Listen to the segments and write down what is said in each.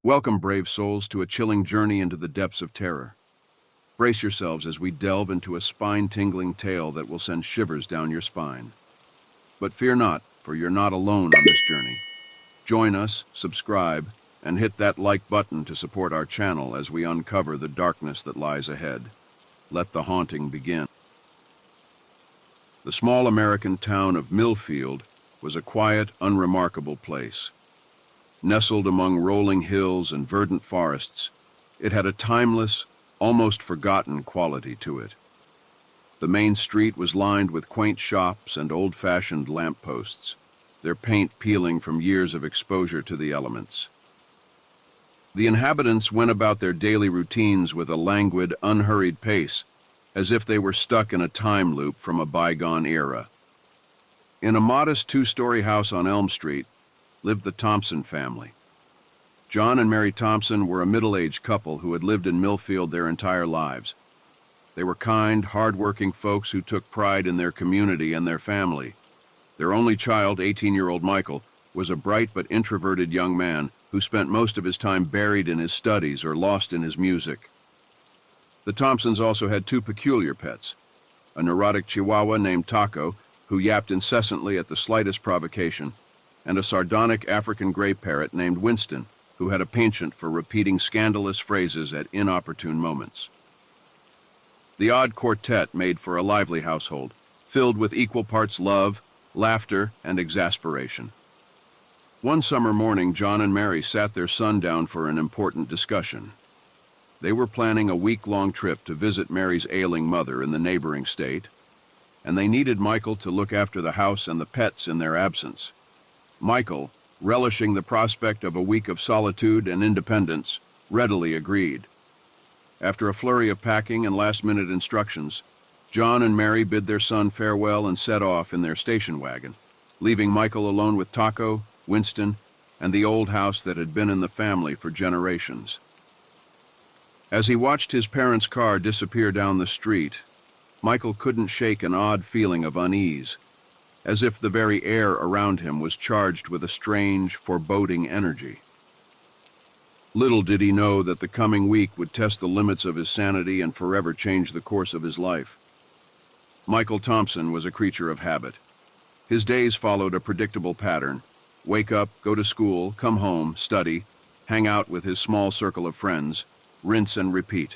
Welcome, brave souls, to a chilling journey into the depths of terror. Brace yourselves as we delve into a spine-tingling tale that will send shivers down your spine. But fear not, for you're not alone on this journey. Join us, subscribe, and hit that like button to support our channel as we uncover the darkness that lies ahead. Let the haunting begin. The small American town of Millfield was a quiet, unremarkable place. Nestled among rolling hills and verdant forests, it had a timeless, almost forgotten quality to it. The main street was lined with quaint shops and old-fashioned lampposts, their paint peeling from years of exposure to the elements. The inhabitants went about their daily routines with a languid, unhurried pace, as if they were stuck in a time loop from a bygone era. In a modest two-story house on Elm Street lived the Thompson family. John and Mary Thompson were a middle-aged couple who had lived in Millfield their entire lives. They were kind, hard-working folks who took pride in their community and their family. Their only child, 18-year-old Michael, was a bright but introverted young man who spent most of his time buried in his studies or lost in his music. The Thompsons also had two peculiar pets, a neurotic Chihuahua named Taco, who yapped incessantly at the slightest provocation, and a sardonic African gray parrot named Winston, who had a penchant for repeating scandalous phrases at inopportune moments. The odd quartet made for a lively household, filled with equal parts love, laughter, and exasperation. One summer morning, John and Mary sat their son down for an important discussion. They were planning a week-long trip to visit Mary's ailing mother in the neighboring state, and they needed Michael to look after the house and the pets in their absence. Michael, relishing the prospect of a week of solitude and independence, readily agreed. After a flurry of packing and last-minute instructions, John and Mary bid their son farewell and set off in their station wagon, leaving Michael alone with Taco, Winston, and the old house that had been in the family for generations. As he watched his parents' car disappear down the street, Michael couldn't shake an odd feeling of unease, as if the very air around him was charged with a strange, foreboding energy. Little did he know that the coming week would test the limits of his sanity and forever change the course of his life. Michael Thompson was a creature of habit. His days followed a predictable pattern: wake up, go to school, come home, study, hang out with his small circle of friends, rinse and repeat.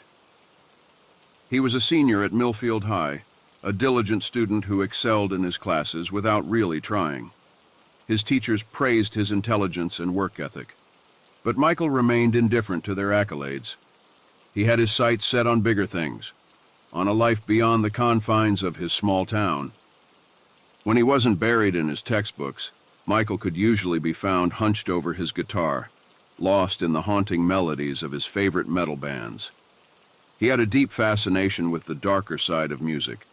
He was a senior at Millfield High, a diligent student who excelled in his classes without really trying. His teachers praised his intelligence and work ethic, but Michael remained indifferent to their accolades. He had his sights set on bigger things, on a life beyond the confines of his small town. When he wasn't buried in his textbooks, Michael could usually be found hunched over his guitar, lost in the haunting melodies of his favorite metal bands. He had a deep fascination with the darker side of music,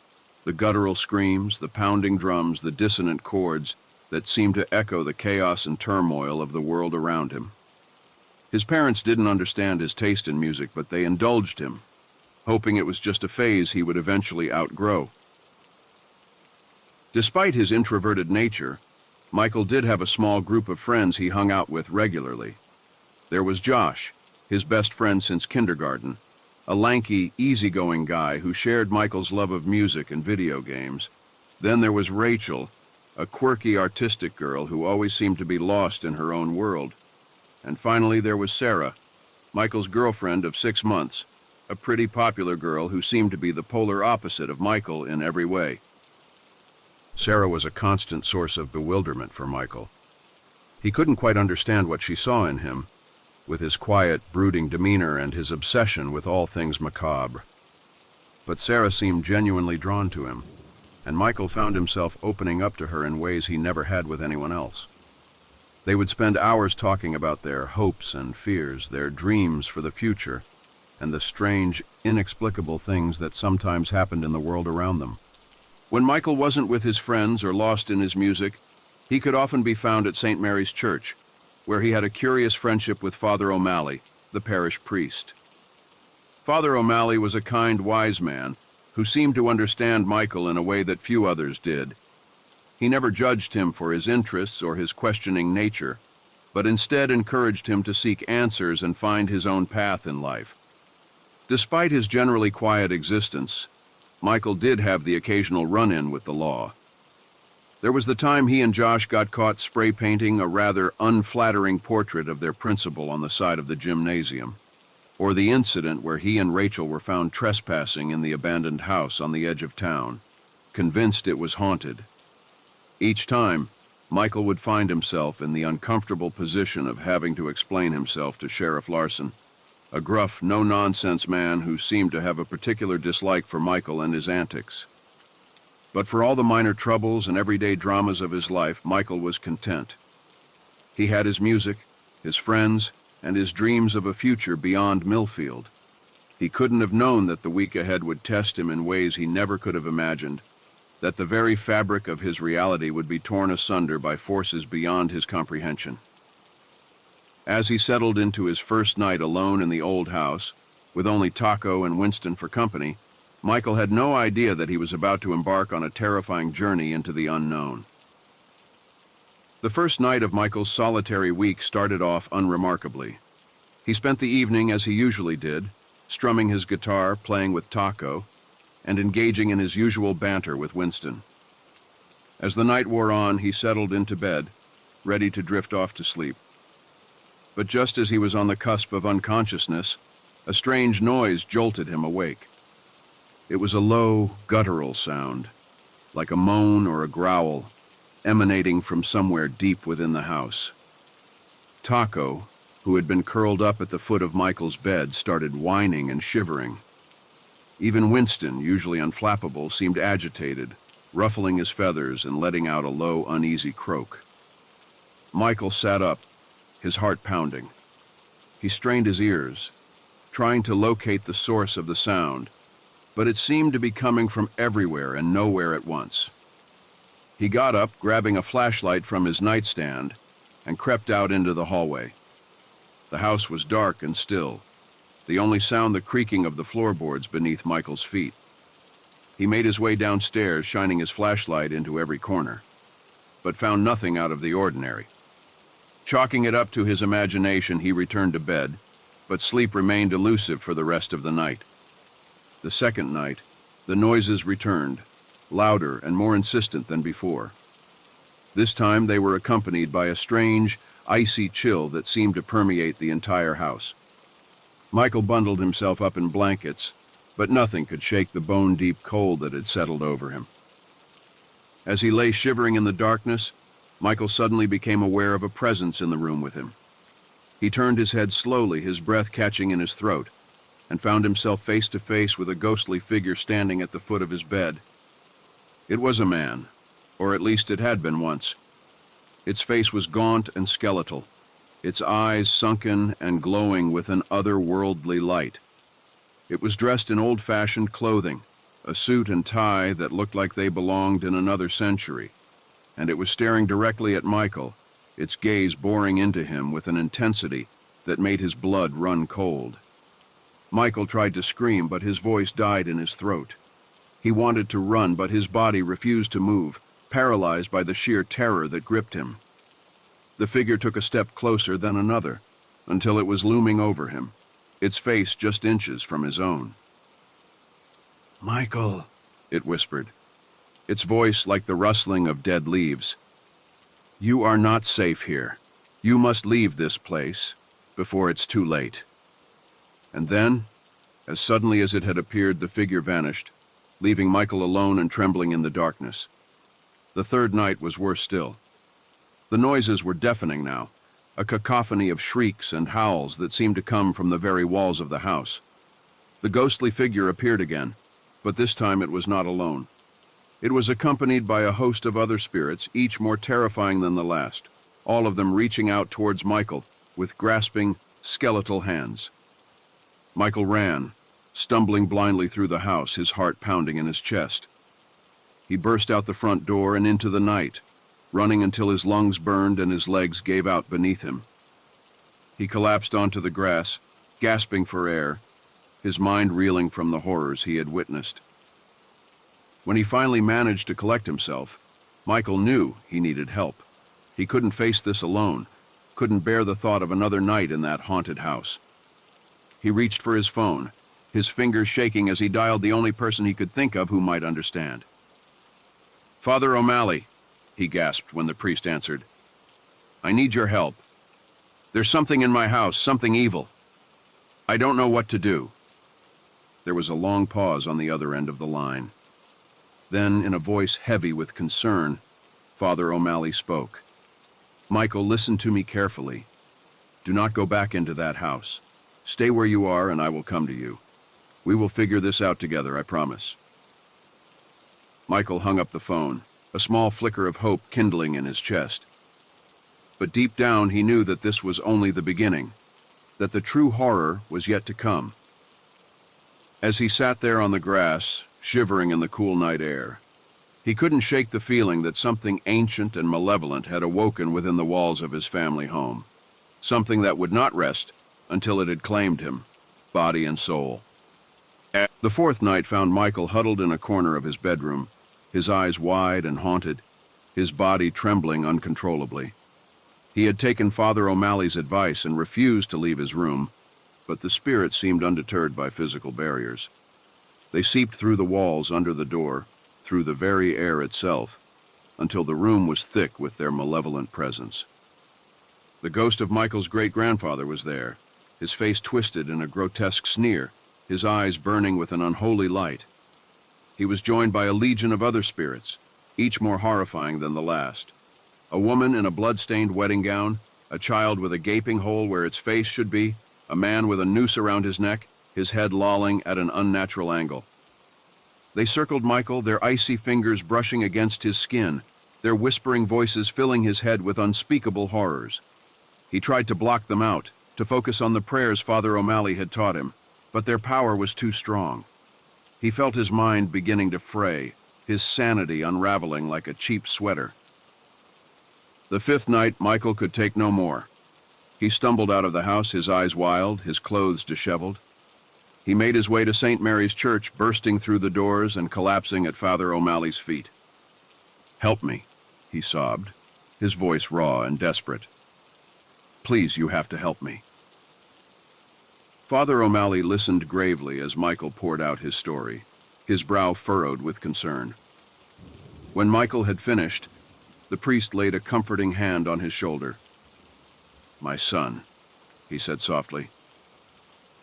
the guttural screams, the pounding drums, the dissonant chords that seemed to echo the chaos and turmoil of the world around him. His parents didn't understand his taste in music, but they indulged him, hoping it was just a phase he would eventually outgrow. Despite his introverted nature, Michael did have a small group of friends he hung out with regularly. There was Josh, his best friend since kindergarten, a lanky, easygoing guy who shared Michael's love of music and video games. Then there was Rachel, a quirky, artistic girl who always seemed to be lost in her own world. And finally there was Sarah, Michael's girlfriend of 6 months, a pretty popular girl who seemed to be the polar opposite of Michael in every way. Sarah was a constant source of bewilderment for Michael. He couldn't quite understand what she saw in him, with his quiet, brooding demeanor and his obsession with all things macabre. But Sarah seemed genuinely drawn to him, and Michael found himself opening up to her in ways he never had with anyone else. They would spend hours talking about their hopes and fears, their dreams for the future, and the strange, inexplicable things that sometimes happened in the world around them. When Michael wasn't with his friends or lost in his music, he could often be found at St. Mary's Church, where he had a curious friendship with Father O'Malley, the parish priest. Father O'Malley was a kind, wise man who seemed to understand Michael in a way that few others did. He never judged him for his interests or his questioning nature, but instead encouraged him to seek answers and find his own path in life. Despite his generally quiet existence, Michael did have the occasional run-in with the law. There was the time he and Josh got caught spray painting a rather unflattering portrait of their principal on the side of the gymnasium, or the incident where he and Rachel were found trespassing in the abandoned house on the edge of town, convinced it was haunted. Each time, Michael would find himself in the uncomfortable position of having to explain himself to Sheriff Larson, a gruff, no-nonsense man who seemed to have a particular dislike for Michael and his antics. But for all the minor troubles and everyday dramas of his life, Michael was content. He had his music, his friends, and his dreams of a future beyond Millfield. He couldn't have known that the week ahead would test him in ways he never could have imagined, that the very fabric of his reality would be torn asunder by forces beyond his comprehension. As he settled into his first night alone in the old house, with only Taco and Winston for company, Michael had no idea that he was about to embark on a terrifying journey into the unknown. The first night of Michael's solitary week started off unremarkably. He spent the evening as he usually did, strumming his guitar, playing with Taco, and engaging in his usual banter with Winston. As the night wore on, he settled into bed, ready to drift off to sleep. But just as he was on the cusp of unconsciousness, a strange noise jolted him awake. It was a low, guttural sound, like a moan or a growl, emanating from somewhere deep within the house. Taco, who had been curled up at the foot of Michael's bed, started whining and shivering. Even Winston, usually unflappable, seemed agitated, ruffling his feathers and letting out a low, uneasy croak. Michael sat up, his heart pounding. He strained his ears, trying to locate the source of the sound, but it seemed to be coming from everywhere and nowhere at once. He got up, grabbing a flashlight from his nightstand, and crept out into the hallway. The house was dark and still, the only sound the creaking of the floorboards beneath Michael's feet. He made his way downstairs, shining his flashlight into every corner, but found nothing out of the ordinary. Chalking it up to his imagination, he returned to bed, but sleep remained elusive for the rest of the night. The second night, the noises returned, louder and more insistent than before. This time they were accompanied by a strange, icy chill that seemed to permeate the entire house. Michael bundled himself up in blankets, but nothing could shake the bone-deep cold that had settled over him. As he lay shivering in the darkness, Michael suddenly became aware of a presence in the room with him. He turned his head slowly, his breath catching in his throat, and found himself face to face with a ghostly figure standing at the foot of his bed. It was a man, or at least it had been once. Its face was gaunt and skeletal, its eyes sunken and glowing with an otherworldly light. It was dressed in old-fashioned clothing, a suit and tie that looked like they belonged in another century, and it was staring directly at Michael, its gaze boring into him with an intensity that made his blood run cold. Michael tried to scream, but his voice died in his throat. He wanted to run, but his body refused to move, paralyzed by the sheer terror that gripped him. The figure took a step closer, then another, until it was looming over him, its face just inches from his own. "Michael," it whispered, its voice like the rustling of dead leaves. "You are not safe here. You must leave this place before it's too late." And then, as suddenly as it had appeared, the figure vanished, leaving Michael alone and trembling in the darkness. The third night was worse still. The noises were deafening now, a cacophony of shrieks and howls that seemed to come from the very walls of the house. The ghostly figure appeared again, but this time it was not alone. It was accompanied by a host of other spirits, each more terrifying than the last, all of them reaching out towards Michael with grasping, skeletal hands. Michael ran, stumbling blindly through the house, his heart pounding in his chest. He burst out the front door and into the night, running until his lungs burned and his legs gave out beneath him. He collapsed onto the grass, gasping for air, his mind reeling from the horrors he had witnessed. When he finally managed to collect himself, Michael knew he needed help. He couldn't face this alone, couldn't bear the thought of another night in that haunted house. He reached for his phone, his fingers shaking as he dialed the only person he could think of who might understand. "Father O'Malley," he gasped when the priest answered. "I need your help. There's something in my house, something evil. I don't know what to do." There was a long pause on the other end of the line. Then, in a voice heavy with concern, Father O'Malley spoke. "Michael, listen to me carefully. Do not go back into that house. Stay where you are and I will come to you. We will figure this out together, I promise." Michael hung up the phone, a small flicker of hope kindling in his chest. But deep down he knew that this was only the beginning, that the true horror was yet to come. As he sat there on the grass, shivering in the cool night air, he couldn't shake the feeling that something ancient and malevolent had awoken within the walls of his family home, something that would not rest until it had claimed him, body and soul. The fourth night found Michael huddled in a corner of his bedroom, his eyes wide and haunted, his body trembling uncontrollably. He had taken Father O'Malley's advice and refused to leave his room, but the spirits seemed undeterred by physical barriers. They seeped through the walls under the door, through the very air itself, until the room was thick with their malevolent presence. The ghost of Michael's great-grandfather was there, his face twisted in a grotesque sneer, his eyes burning with an unholy light. He was joined by a legion of other spirits, each more horrifying than the last. A woman in a blood-stained wedding gown, a child with a gaping hole where its face should be, a man with a noose around his neck, his head lolling at an unnatural angle. They circled Michael, their icy fingers brushing against his skin, their whispering voices filling his head with unspeakable horrors. He tried to block them out, to focus on the prayers Father O'Malley had taught him, but their power was too strong. He felt his mind beginning to fray, his sanity unraveling like a cheap sweater. The fifth night, Michael could take no more. He stumbled out of the house, his eyes wild, his clothes disheveled. He made his way to St. Mary's Church, bursting through the doors and collapsing at Father O'Malley's feet. "Help me," he sobbed, his voice raw and desperate. "Please, you have to help me." Father O'Malley listened gravely as Michael poured out his story, his brow furrowed with concern. When Michael had finished, the priest laid a comforting hand on his shoulder. "My son," he said softly,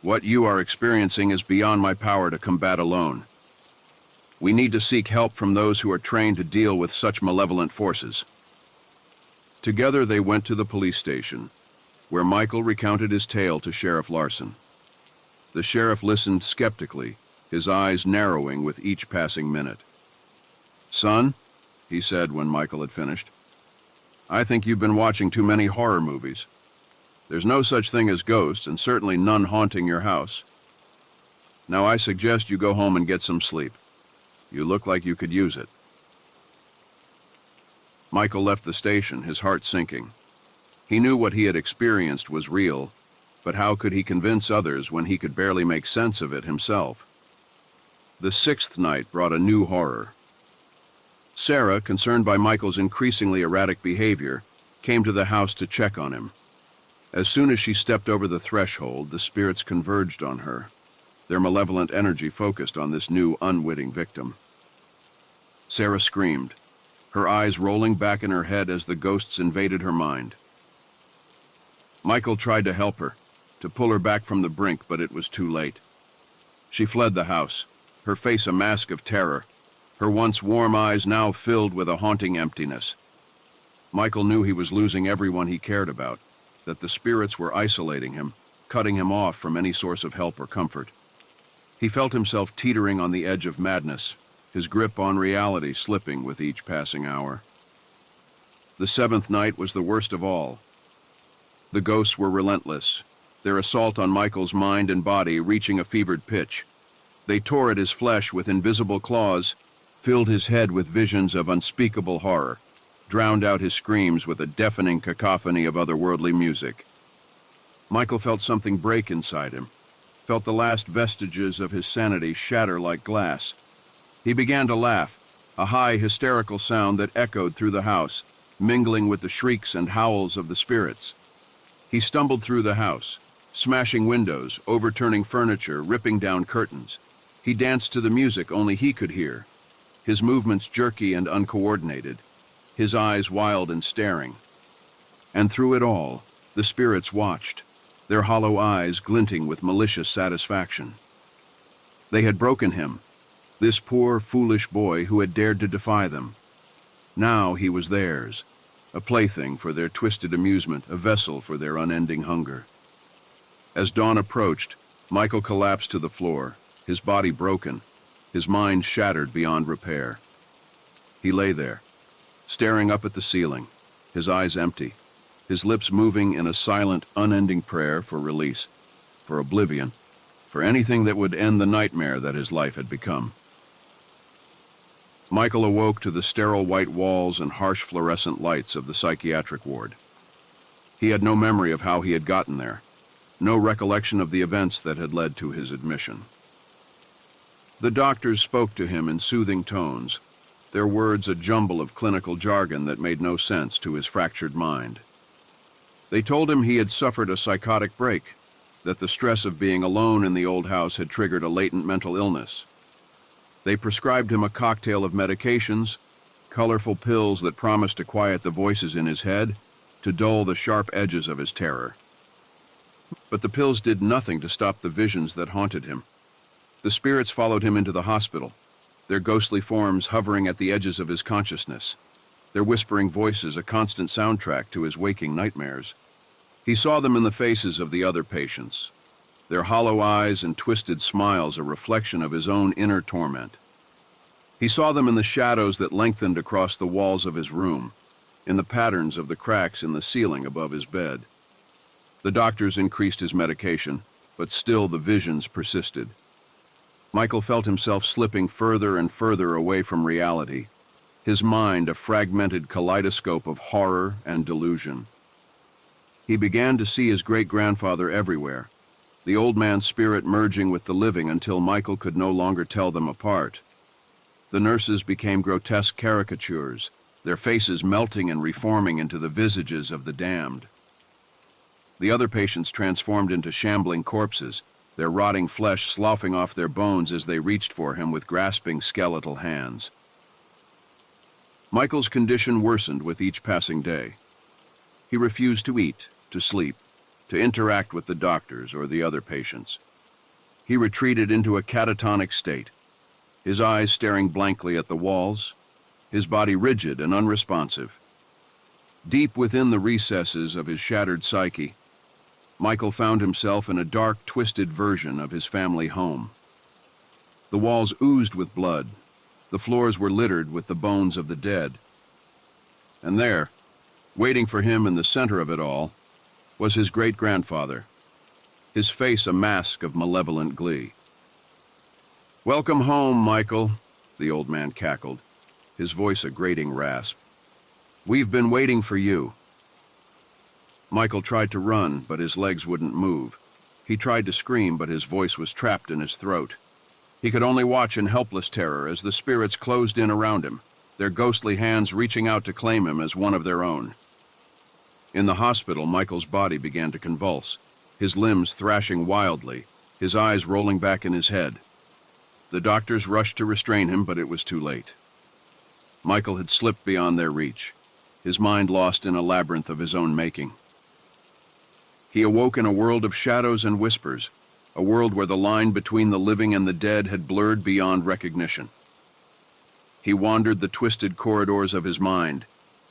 "what you are experiencing is beyond my power to combat alone. We need to seek help from those who are trained to deal with such malevolent forces." Together they went to the police station, where Michael recounted his tale to Sheriff Larson. The sheriff listened skeptically, his eyes narrowing with each passing minute. "Son," he said when Michael had finished, "I think you've been watching too many horror movies. There's no such thing as ghosts, and certainly none haunting your house. Now I suggest you go home and get some sleep. You look like you could use it." Michael left the station, his heart sinking. He knew what he had experienced was real, but how could he convince others when he could barely make sense of it himself? The sixth night brought a new horror. Sarah, concerned by Michael's increasingly erratic behavior, came to the house to check on him. As soon as she stepped over the threshold, the spirits converged on her, their malevolent energy focused on this new, unwitting victim. Sarah screamed, her eyes rolling back in her head as the ghosts invaded her mind. Michael tried to help her, to pull her back from the brink, but it was too late. She fled the house, her face a mask of terror, her once warm eyes now filled with a haunting emptiness. Michael knew he was losing everyone he cared about, that the spirits were isolating him, cutting him off from any source of help or comfort. He felt himself teetering on the edge of madness, his grip on reality slipping with each passing hour. The seventh night was the worst of all. The ghosts were relentless, their assault on Michael's mind and body reaching a fevered pitch. They tore at his flesh with invisible claws, filled his head with visions of unspeakable horror, drowned out his screams with a deafening cacophony of otherworldly music. Michael felt something break inside him, felt the last vestiges of his sanity shatter like glass. He began to laugh, a high, hysterical sound that echoed through the house, mingling with the shrieks and howls of the spirits. He stumbled through the house, smashing windows, overturning furniture, ripping down curtains. He danced to the music only he could hear, his movements jerky and uncoordinated, his eyes wild and staring. And through it all, the spirits watched, their hollow eyes glinting with malicious satisfaction. They had broken him, this poor, foolish boy who had dared to defy them. Now he was theirs, a plaything for their twisted amusement, a vessel for their unending hunger. As dawn approached, Michael collapsed to the floor, his body broken, his mind shattered beyond repair. He lay there, staring up at the ceiling, his eyes empty, his lips moving in a silent, unending prayer for release, for oblivion, for anything that would end the nightmare that his life had become. Michael awoke to the sterile white walls and harsh fluorescent lights of the psychiatric ward. He had no memory of how he had gotten there, no recollection of the events that had led to his admission. The doctors spoke to him in soothing tones, their words a jumble of clinical jargon that made no sense to his fractured mind. They told him he had suffered a psychotic break, that the stress of being alone in the old house had triggered a latent mental illness. They prescribed him a cocktail of medications, colorful pills that promised to quiet the voices in his head, to dull the sharp edges of his terror. But the pills did nothing to stop the visions that haunted him. The spirits followed him into the hospital, their ghostly forms hovering at the edges of his consciousness, their whispering voices a constant soundtrack to his waking nightmares. He saw them in the faces of the other patients, their hollow eyes and twisted smiles a reflection of his own inner torment. He saw them in the shadows that lengthened across the walls of his room, in the patterns of the cracks in the ceiling above his bed. The doctors increased his medication, but still the visions persisted. Michael felt himself slipping further and further away from reality, his mind a fragmented kaleidoscope of horror and delusion. He began to see his great-grandfather everywhere, the old man's spirit merging with the living until Michael could no longer tell them apart. The nurses became grotesque caricatures, their faces melting and reforming into the visages of the damned. The other patients transformed into shambling corpses, their rotting flesh sloughing off their bones as they reached for him with grasping skeletal hands. Michael's condition worsened with each passing day. He refused to eat, to sleep, to interact with the doctors or the other patients. He retreated into a catatonic state, his eyes staring blankly at the walls, his body rigid and unresponsive. Deep within the recesses of his shattered psyche, Michael found himself in a dark, twisted version of his family home. The walls oozed with blood, the floors were littered with the bones of the dead. And there, waiting for him in the center of it all, was his great-grandfather, his face a mask of malevolent glee. "Welcome home, Michael," the old man cackled, his voice a grating rasp. "We've been waiting for you." Michael tried to run, but his legs wouldn't move. He tried to scream, but his voice was trapped in his throat. He could only watch in helpless terror as the spirits closed in around him, their ghostly hands reaching out to claim him as one of their own. In the hospital, Michael's body began to convulse, his limbs thrashing wildly, his eyes rolling back in his head. The doctors rushed to restrain him, but it was too late. Michael had slipped beyond their reach, his mind lost in a labyrinth of his own making. He awoke in a world of shadows and whispers, a world where the line between the living and the dead had blurred beyond recognition. He wandered the twisted corridors of his mind,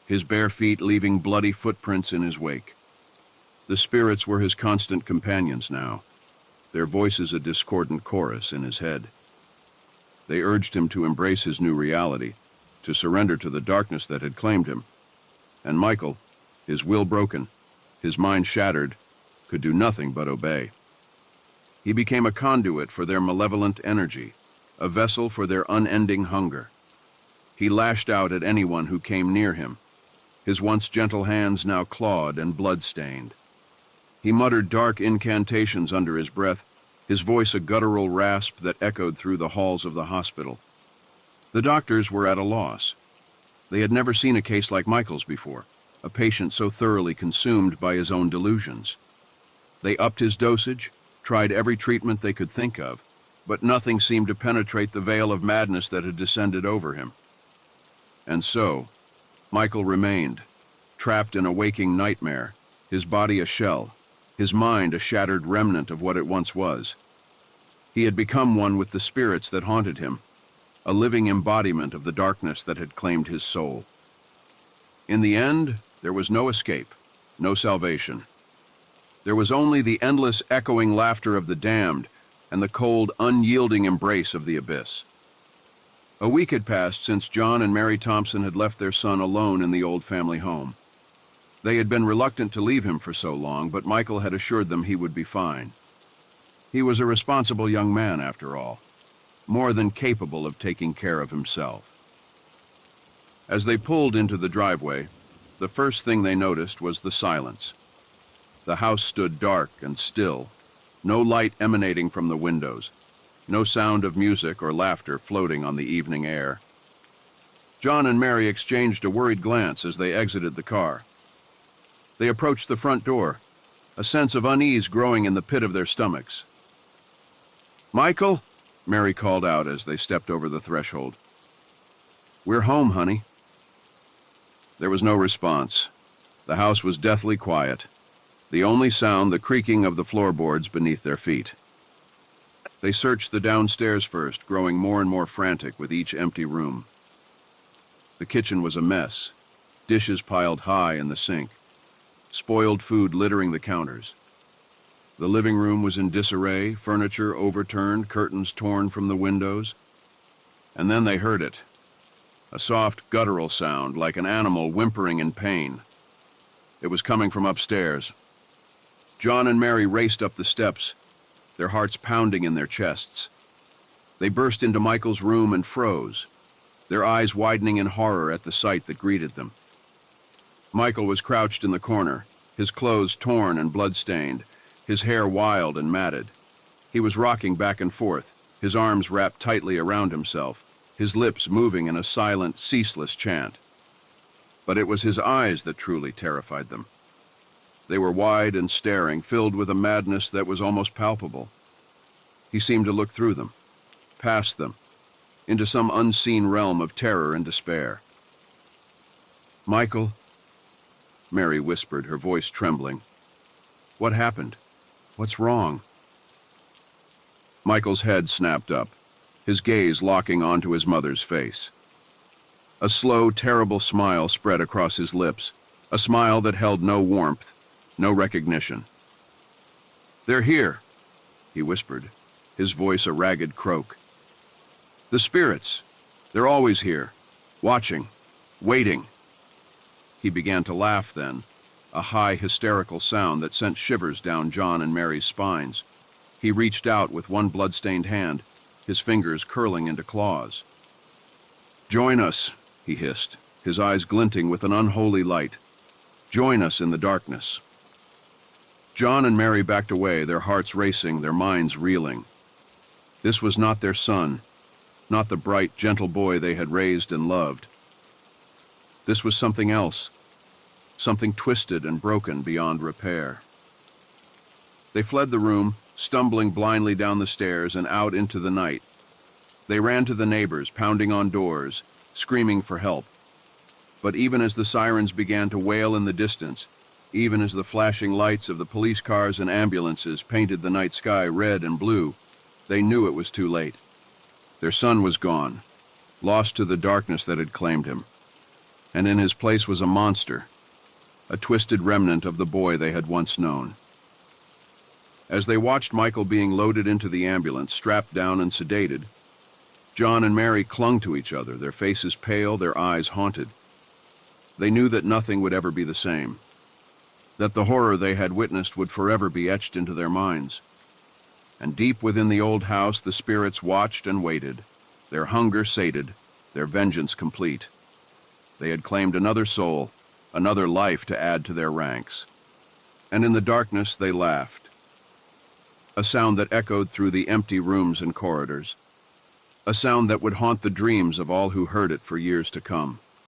his bare feet leaving bloody footprints in his wake. The spirits were his constant companions now, their voices a discordant chorus in his head. They urged him to embrace his new reality, to surrender to the darkness that had claimed him. And Michael, his will broken, his mind shattered, could do nothing but obey. He became a conduit for their malevolent energy, a vessel for their unending hunger. He lashed out at anyone who came near him, his once gentle hands now clawed and blood-stained. He muttered dark incantations under his breath, his voice a guttural rasp that echoed through the halls of the hospital. The doctors were at a loss. They had never seen a case like Michael's before. a patient so thoroughly consumed by his own delusions. They upped his dosage, tried every treatment they could think of, but nothing seemed to penetrate the veil of madness that had descended over him. And so, Michael remained, trapped in a waking nightmare, his body a shell, his mind a shattered remnant of what it once was. He had become one with the spirits that haunted him, a living embodiment of the darkness that had claimed his soul. In the end, there was no escape, no salvation. There was only the endless echoing laughter of the damned and the cold, unyielding embrace of the abyss. A week had passed since John and Mary Thompson had left their son alone in the old family home. They had been reluctant to leave him for so long, but Michael had assured them he would be fine. He was a responsible young man, after all, more than capable of taking care of himself. As they pulled into the driveway, the first thing they noticed was the silence. The house stood dark and still, no light emanating from the windows, no sound of music or laughter floating on the evening air. John and Mary exchanged a worried glance as they exited the car. They approached the front door, a sense of unease growing in the pit of their stomachs. "Michael," Mary called out as they stepped over the threshold. "We're home, honey." There was no response. The house was deathly quiet, the only sound the creaking of the floorboards beneath their feet. They searched the downstairs first, growing more and more frantic with each empty room. The kitchen was a mess, dishes piled high in the sink, spoiled food littering the counters. The living room was in disarray, furniture overturned, curtains torn from the windows. And then they heard it, a soft guttural sound like an animal whimpering in pain. It was coming from upstairs. John and Mary raced up the steps, their hearts pounding in their chests. They burst into Michael's room and froze, their eyes widening in horror at the sight that greeted them. Michael was crouched in the corner, his clothes torn and blood-stained, his hair wild and matted. He was rocking back and forth, his arms wrapped tightly around himself, his lips moving in a silent, ceaseless chant. But it was his eyes that truly terrified them. They were wide and staring, filled with a madness that was almost palpable. He seemed to look through them, past them, into some unseen realm of terror and despair. "Michael," Mary whispered, her voice trembling. "What happened? What's wrong?" Michael's head snapped up, his gaze locking onto his mother's face. A slow, terrible smile spread across his lips, a smile that held no warmth, no recognition. "They're here," he whispered, his voice a ragged croak. "The spirits. They're always here, watching, waiting." He began to laugh then, a high, hysterical sound that sent shivers down John and Mary's spines. He reached out with one blood-stained hand, his fingers curling into claws. "Join us," he hissed, his eyes glinting with an unholy light. "Join us in the darkness." John and Mary backed away, their hearts racing, their minds reeling. This was not their son, not the bright, gentle boy they had raised and loved. This was something else, something twisted and broken beyond repair. They fled the room, stumbling blindly down the stairs and out into the night. They ran to the neighbors, pounding on doors, screaming for help. But even as the sirens began to wail in the distance, even as the flashing lights of the police cars and ambulances painted the night sky red and blue, they knew it was too late. Their son was gone, lost to the darkness that had claimed him. And in his place was a monster, a twisted remnant of the boy they had once known. As they watched Michael being loaded into the ambulance, strapped down and sedated, John and Mary clung to each other, their faces pale, their eyes haunted. They knew that nothing would ever be the same, that the horror they had witnessed would forever be etched into their minds. And deep within the old house, the spirits watched and waited, their hunger sated, their vengeance complete. They had claimed another soul, another life to add to their ranks. And in the darkness they laughed, a sound that echoed through the empty rooms and corridors, a sound that would haunt the dreams of all who heard it for years to come.